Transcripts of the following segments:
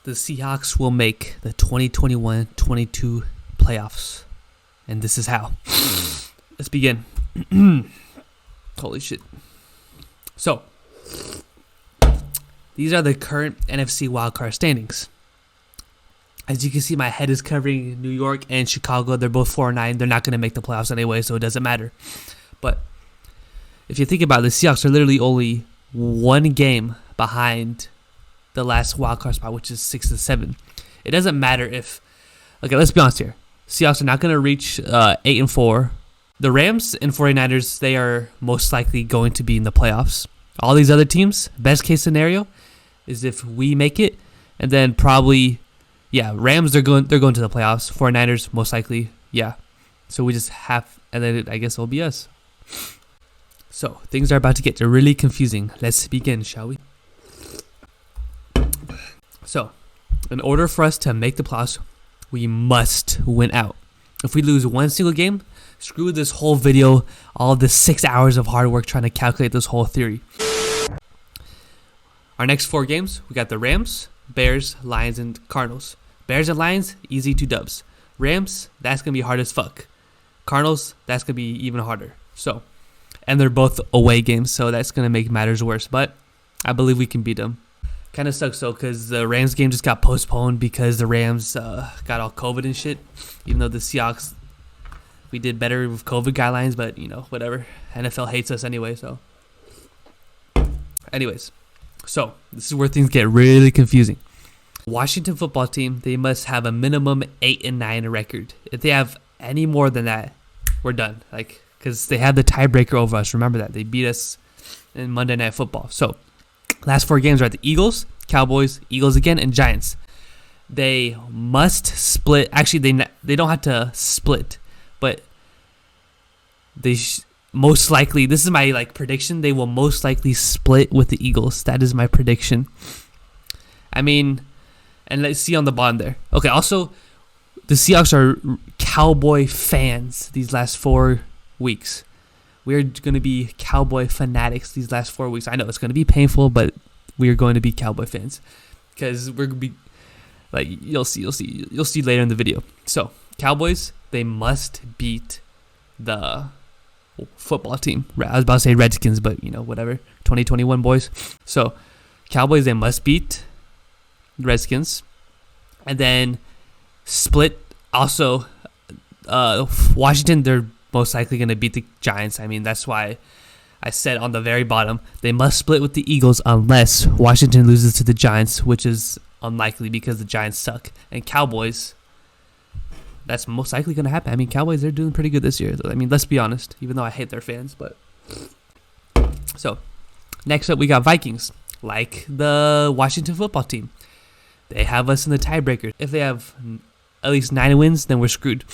the Seahawks will make the 2021-22 playoffs. And this is how. Let's begin. Holy shit. So, these are the current NFC wildcard standings. As you can see, my head is covering New York and Chicago. They're both 4-9. They're not going to make the playoffs anyway, so it doesn't matter. But if you think about it, the Seahawks are literally only one game behind the last wildcard spot, which is 6-7. It doesn't matter if... Okay, let's be honest here. Seahawks are not going to reach 8-4. The Rams and 49ers, they are most likely going to be in the playoffs. All these other teams, best case scenario is if we make it, and then probably, Rams, they're going to the playoffs. 49ers, most likely, So we just have, and then I guess it'll be us. So things are about to get really confusing. Let's begin, shall we? So, in order for us to make the playoffs, we must win out. If we lose one single game, screw this whole video, all the 6 hours of hard work trying to calculate this whole theory. Our next 4 games, we got the Rams, Bears, Lions, and Cardinals. Bears and Lions, easy 2 dubs. Rams, that's going to be hard as fuck. Cardinals, that's going to be even harder. So, and they're both away games, so that's going to make matters worse. But I believe we can beat them. Kind of sucks though, because the Rams game just got postponed because the Rams got all COVID and shit. Even though the Seahawks, we did better with COVID guidelines, but whatever. NFL hates us anyway, so. Anyways, so this is where things get really confusing. Washington football team, they must have a minimum 8-9 record. If they have any more than that, we're done. Because they had the tiebreaker over us. Remember that. They beat us in Monday Night Football. So, last 4 games are the Eagles, Cowboys, Eagles again, and Giants. They must split. Actually, they don't have to split, but they most likely, this is my prediction, they will most likely split with the Eagles. That is my prediction. I mean, and let's see on the bottom there. Okay, also, the Seahawks are Cowboy fans these last 4 weeks. We're going to be Cowboy fanatics these last 4 weeks. I know it's going to be painful, but we are going to be Cowboy fans because we're going to be you'll see later in the video. So Cowboys, they must beat the football team. I was about to say Redskins, but whatever. 2021 boys. So Cowboys, they must beat Redskins, and then split. Also, Washington, they're most likely going to beat the Giants. I mean, that's why I said on the very bottom, they must split with the Eagles unless Washington loses to the Giants, which is unlikely because the Giants suck. And Cowboys, that's most likely going to happen. I mean, Cowboys, they're doing pretty good this year. I mean, let's be honest, even though I hate their fans. But so, next up, we got Vikings. Like the Washington football team, they have us in the tiebreaker. If they have at least 9 wins, then we're screwed.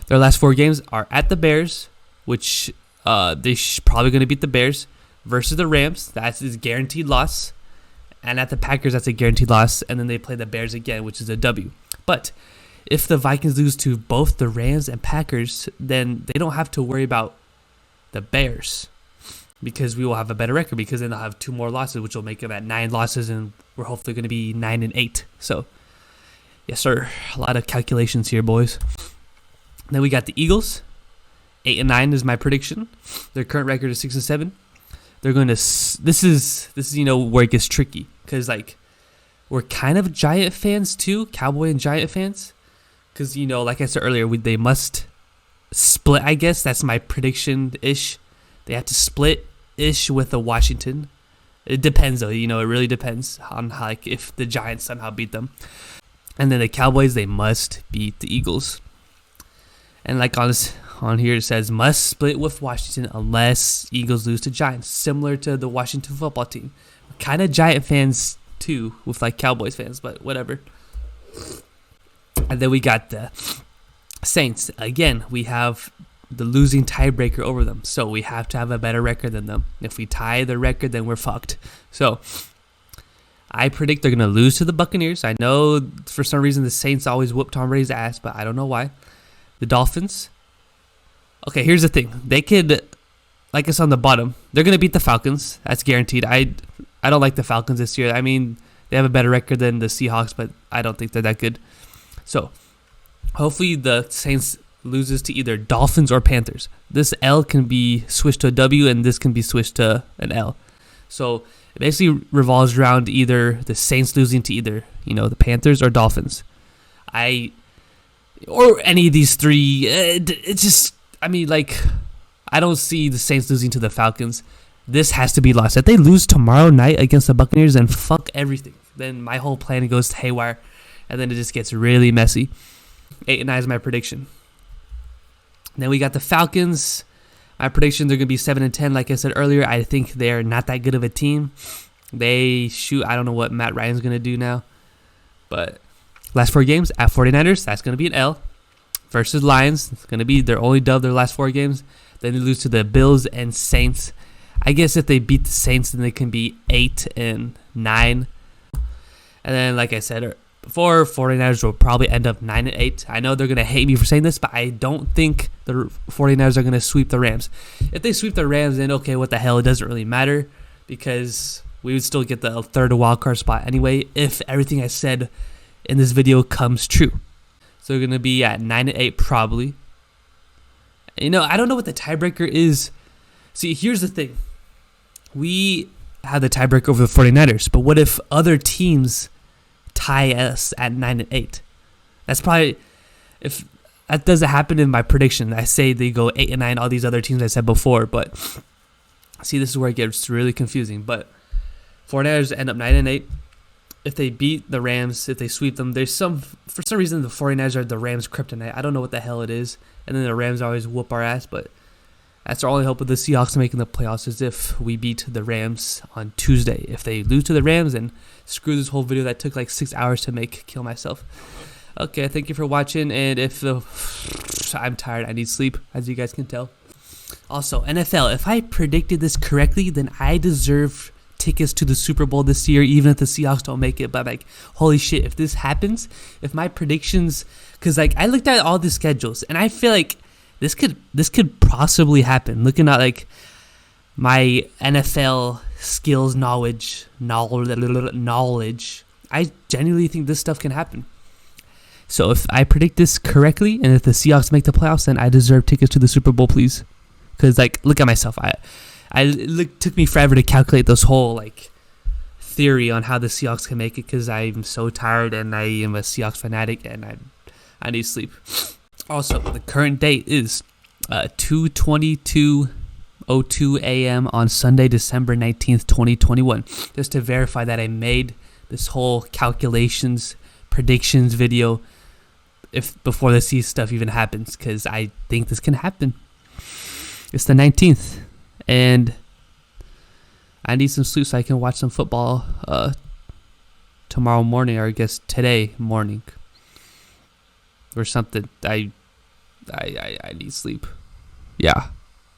Their last 4 games are at the Bears, which they're probably going to beat the Bears, versus the Rams. That's a guaranteed loss. And at the Packers, that's a guaranteed loss. And then they play the Bears again, which is a W. But if the Vikings lose to both the Rams and Packers, then they don't have to worry about the Bears because we will have a better record, because then they'll have 2 more losses, which will make them at 9 losses, and we're hopefully going to be 9-8. So, yes, sir. A lot of calculations here, boys. Then we got the Eagles. 8-9 is my prediction. Their current record is 6-7. They're going to. This is where it gets tricky, because we're kind of Giant fans too, Cowboy and Giant fans, because like I said earlier, they must split. I guess that's my prediction ish. They have to split ish with the Washington. It depends though. It really depends on if the Giants somehow beat them, and then the Cowboys, they must beat the Eagles. And on here it says must split with Washington unless Eagles lose to Giants, similar to the Washington football team. Kind of Giant fans too, with Cowboys fans, but whatever. And then we got the Saints. Again, we have the losing tiebreaker over them, so we have to have a better record than them. If we tie the record, then we're fucked. So I predict they're going to lose to the Buccaneers. I know for some reason the Saints always whoop Tom Brady's ass, but I don't know why. The Dolphins. Okay, here's the thing. They could, it's on the bottom, they're going to beat the Falcons. That's guaranteed. I don't like the Falcons this year. I mean, They have a better record than the Seahawks, but I don't think they're that good. So hopefully the Saints loses to either Dolphins or Panthers. This L can be switched to a W, and this can be switched to an L. So it basically revolves around either the Saints losing to either, the Panthers or Dolphins. Or any of these three. It's just, I don't see the Saints losing to the Falcons. This has to be lost. If they lose tomorrow night against the Buccaneers, then fuck everything. Then my whole plan goes haywire, and then it just gets really messy. 8-9 is my prediction. Then we got the Falcons. My prediction, they're going to be 7-10. Like I said earlier, I think they're not that good of a team. I don't know what Matt Ryan's going to do now. But last 4 games at 49ers, that's going to be an L. Versus Lions, it's going to be their only dub their last 4 games. Then they lose to the Bills and Saints. I guess if they beat the Saints, then they can be 8-9. And then, like I said before, 49ers will probably end up 9-8. I know they're going to hate me for saying this, but I don't think the 49ers are going to sweep the Rams. If they sweep the Rams, then okay, what the hell? It doesn't really matter because we would still get the third wildcard spot anyway if everything I said in this video comes true. So they're going to be at 9-8 probably. I don't know what the tiebreaker is. See, here's the thing. We have the tiebreaker over the 49ers, but what if other teams tie us at 9-8? That's probably, if that doesn't happen in my prediction, I say they go 8-9, all these other teams I said before, but see, this is where it gets really confusing. But 49ers end up 9-8. If they beat the Rams, if they sweep them, for some reason the 49ers are the Rams' kryptonite. I don't know what the hell it is. And then the Rams always whoop our ass, but that's our only hope with the Seahawks making the playoffs is if we beat the Rams on Tuesday. If they lose to the Rams, then screw this whole video that took like 6 hours to make, kill myself. Okay, thank you for watching, and I'm tired, I need sleep, as you guys can tell. Also, NFL, if I predicted this correctly, then I deserve tickets to the Super Bowl this year, even if the Seahawks don't make it. But holy shit, if this happens, if my predictions, because I looked at all the schedules and I feel like this could possibly happen. Looking at my NFL skills knowledge, I genuinely think this stuff can happen. So if I predict this correctly, and if the Seahawks make the playoffs, then I deserve tickets to the Super Bowl, please. Because look at myself, it took me forever to calculate this whole theory on how the Seahawks can make it because I'm so tired and I am a Seahawks fanatic and I need sleep. Also, the current date is 2:22:02 a.m. on Sunday, December 19th, 2021. Just to verify that I made this whole calculations, predictions video before the C stuff even happens, because I think this can happen. It's the 19th, and I need some sleep so I can watch some football tomorrow morning, or I guess today morning or something. I need sleep. Yeah.